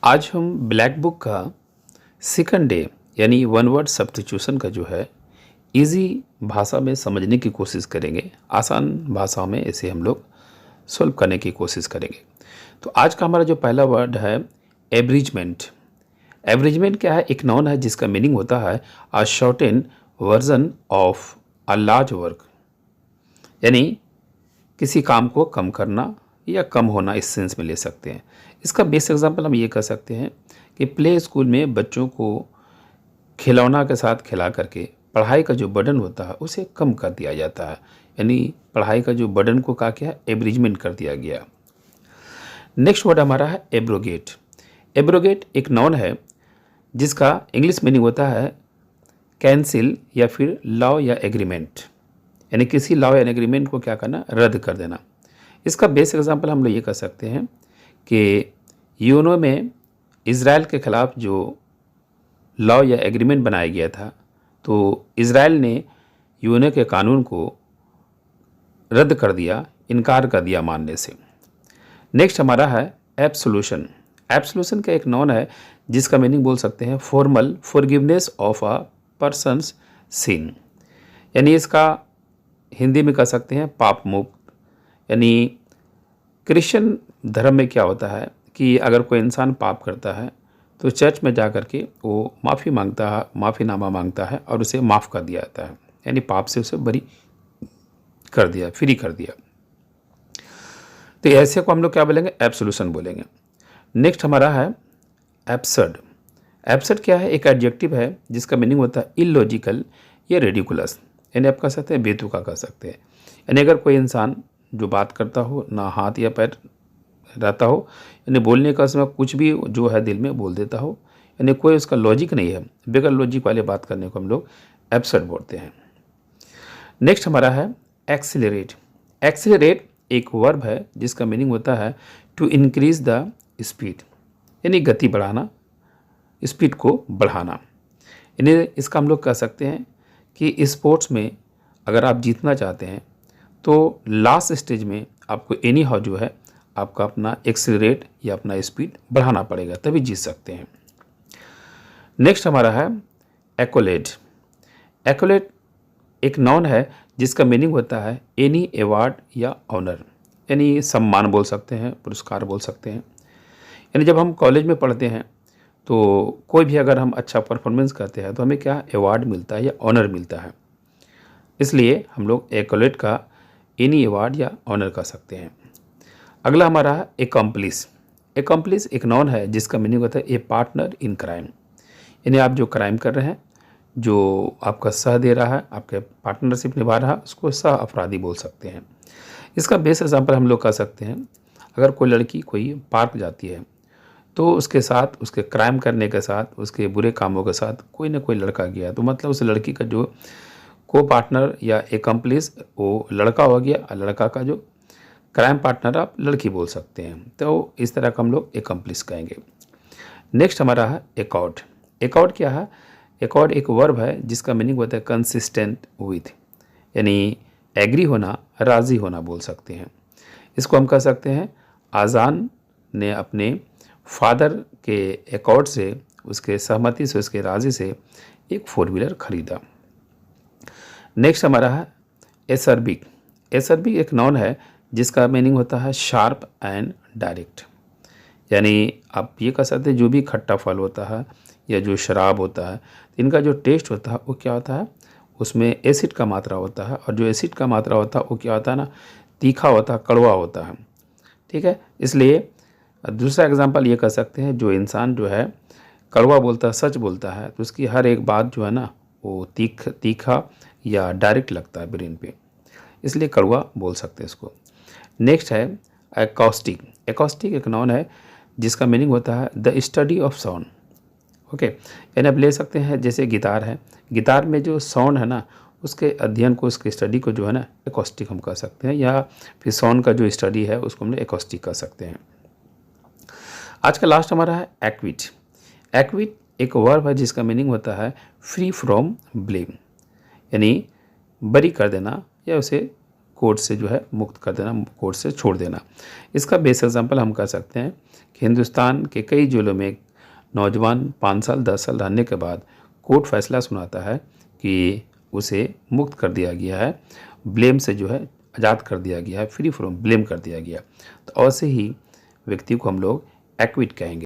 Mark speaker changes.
Speaker 1: आज हम black book का सेकंड डे यानी वन वर्ड सब्स्टिट्यूशन का जो है इजी भाषा में समझने की कोशिश करेंगे। आसान भाषा में इसे हम लोग सॉल्व करने की कोशिश करेंगे। तो आज का हमारा जो पहला वर्ड है एब्रिजमेंट। एब्रिजमेंट क्या है? एक नाउन है जिसका मीनिंग होता है a shorten version of a large work, यानी किसी काम को कम करना या कम होना, इस सेंस में ले सकते हैं। इसका बेस्ट एग्जांपल हम ये कह सकते हैं कि प्ले स्कूल में बच्चों को खिलौना के साथ खिला करके पढ़ाई का जो बर्डन होता है उसे कम कर दिया जाता है, यानी पढ़ाई का जो बर्डन को क्या किया, एब्रिजमेंट कर दिया गया। नेक्स्ट वर्ड हमारा है एब्रोगेट। एब्रोगेट एक नाउन है जिसका इंग्लिश मीनिंग होता है कैंसिल या फिर लॉ या एग्रीमेंट, यानी किसी लॉ या एग्रीमेंट को क्या करना, रद्द कर देना। इसका बेस्ट एग्जांपल हम लोग ये कह सकते हैं कि यूएनओ में इज़राइल के ख़िलाफ़ जो लॉ या एग्रीमेंट बनाया गया था, तो इज़राइल ने यूएनओ के कानून को रद्द कर दिया, इनकार कर दिया मानने से। नेक्स्ट हमारा है एब्सोल्यूशन। एब्सोल्यूशन का एक नाउन है जिसका मीनिंग बोल सकते हैं formal forgiveness of a person's sin, यानी इसका हिंदी में कह सकते हैं पाप मुक्त। यानी क्रिश्चियन धर्म में क्या होता है कि अगर कोई इंसान पाप करता है तो चर्च में जा कर के वो माफ़ी मांगता है, माफ़ीनामा मांगता है और उसे माफ़ कर दिया जाता है, यानी पाप से उसे बरी कर दिया, फ्री कर दिया। तो ऐसे को हम लोग क्या बोलेंगे, एब्सोल्यूशन बोलेंगे। नेक्स्ट हमारा है एब्सर्ड। एब्सर्ड क्या है? एक एडजेक्टिव है जिसका मीनिंग होता है इलॉजिकल या रेडिकुलस, यानी आप कह सकते हैं बेतुका कह सकते हैं। यानी अगर कोई इंसान जो बात करता हो, ना हाथ या पैर रहता हो, यानी बोलने का समय कुछ भी जो है दिल में बोल देता हो, यानी कोई उसका लॉजिक नहीं है, बगैर लॉजिक वाले बात करने को हम लोग एब्सर्ड बोलते हैं। नेक्स्ट हमारा है एक्सीलरेट। एक्सीलरेट एक वर्ब है जिसका मीनिंग होता है टू इंक्रीज द स्पीड, यानी गति बढ़ाना, स्पीड को बढ़ाना। यानी इसका हम लोग कह सकते हैं कि स्पोर्ट्स में अगर आप जीतना चाहते हैं तो लास्ट स्टेज में आपको एनी हाउ जो है आपका अपना एक्सीलरेट या अपना स्पीड बढ़ाना पड़ेगा, तभी जीत सकते हैं। नेक्स्ट हमारा है एक्कोलेड। एक्कोलेड एक नाउन है जिसका मीनिंग होता है एनी अवार्ड या ऑनर, यानी सम्मान बोल सकते हैं, पुरस्कार बोल सकते हैं। यानी जब हम कॉलेज में पढ़ते हैं तो कोई भी अगर हम अच्छा परफॉर्मेंस करते हैं तो हमें क्या अवार्ड मिलता है या ऑनर मिलता है, इसलिए हम लोग एक्कोलेड का एनी अवार्ड या ऑनर कर सकते हैं। अगला हमारा है एकम्प्लिस। एकम्प्लिस एक नाउन है जिसका मीनिंग होता है ए पार्टनर इन क्राइम, यानी आप जो क्राइम कर रहे हैं, जो आपका सह दे रहा है, आपके पार्टनरशिप निभा रहा है, उसको सह अपराधी बोल सकते हैं। इसका बेस्ट एग्जाम्पल हम लोग कह सकते हैं, अगर कोई लड़की कोई पार्क जाती है तो उसके साथ, उसके क्राइम करने के साथ, उसके बुरे कामों के साथ कोई ना कोई लड़का गया, तो मतलब उस लड़की का जो को पार्टनर या एकम्प्लिस वो लड़का हो गया, और लड़का का जो क्राइम पार्टनर आप लड़की बोल सकते हैं। तो इस तरह का हम लोग एकम्प्लिस कहेंगे। नेक्स्ट हमारा है एकॉर्ड। एकॉर्ड क्या है? एकॉर्ड एक वर्ब है जिसका मीनिंग होता है कंसिस्टेंट विथ, यानी एग्री होना, राज़ी होना बोल सकते हैं। इसको हम कह सकते हैं आज़ान ने अपने फादर के एकॉर्ड से, उसके सहमति से, उसके राज़ी से एक 4 व्हीलर खरीदा। नेक्स्ट हमारा है एसर्बिक। एसर्बिक एक नाउन है जिसका मीनिंग होता है शार्प एंड डायरेक्ट, यानी आप ये कह सकते हैं जो भी खट्टा फल होता है या जो शराब होता है, इनका जो टेस्ट होता है वो क्या होता है, उसमें एसिड का मात्रा होता है, और जो एसिड का मात्रा होता है वो क्या होता है ना, तीखा होता है, कड़वा होता है। ठीक है, इसलिए दूसरा एग्जांपल ये कह सकते हैं जो इंसान जो है कड़वा बोलता है, सच बोलता है, तो उसकी हर एक बात जो है ना वो तीखा या डायरेक्ट लगता है ब्रेन पे, इसलिए कड़वा बोल सकते हैं इसको। नेक्स्ट है एकॉस्टिक। एकॉस्टिक एक नाउन है जिसका मीनिंग होता है the study of sound. Okay, यानी आप ले सकते हैं जैसे गिटार है, गिटार में जो साउंड है ना उसके अध्ययन को, उसके स्टडी को जो है ना एकॉस्टिक हम कह सकते हैं, या फिर साउंड का जो स्टडी है उसको हम एकॉस्टिक कह सकते हैं। आज का लास्ट हमारा है एक्विट। एक्विट एक वर्ब है जिसका मीनिंग होता है फ्री फ्रॉम ब्लेम, यानी बरी कर देना या उसे कोर्ट से जो है मुक्त कर देना, कोर्ट से छोड़ देना। इसका बेस्ट एग्जाम्पल हम कह सकते हैं कि हिंदुस्तान के कई जेलों में नौजवान 5 साल 10 साल रहने के बाद कोर्ट फैसला सुनाता है कि उसे मुक्त कर दिया गया है, ब्लेम से जो है आज़ाद कर दिया गया है, फ्री फ्रॉम ब्लेम कर दिया गया। तो ऐसे ही व्यक्ति को हम लोग एक्विट कहेंगे।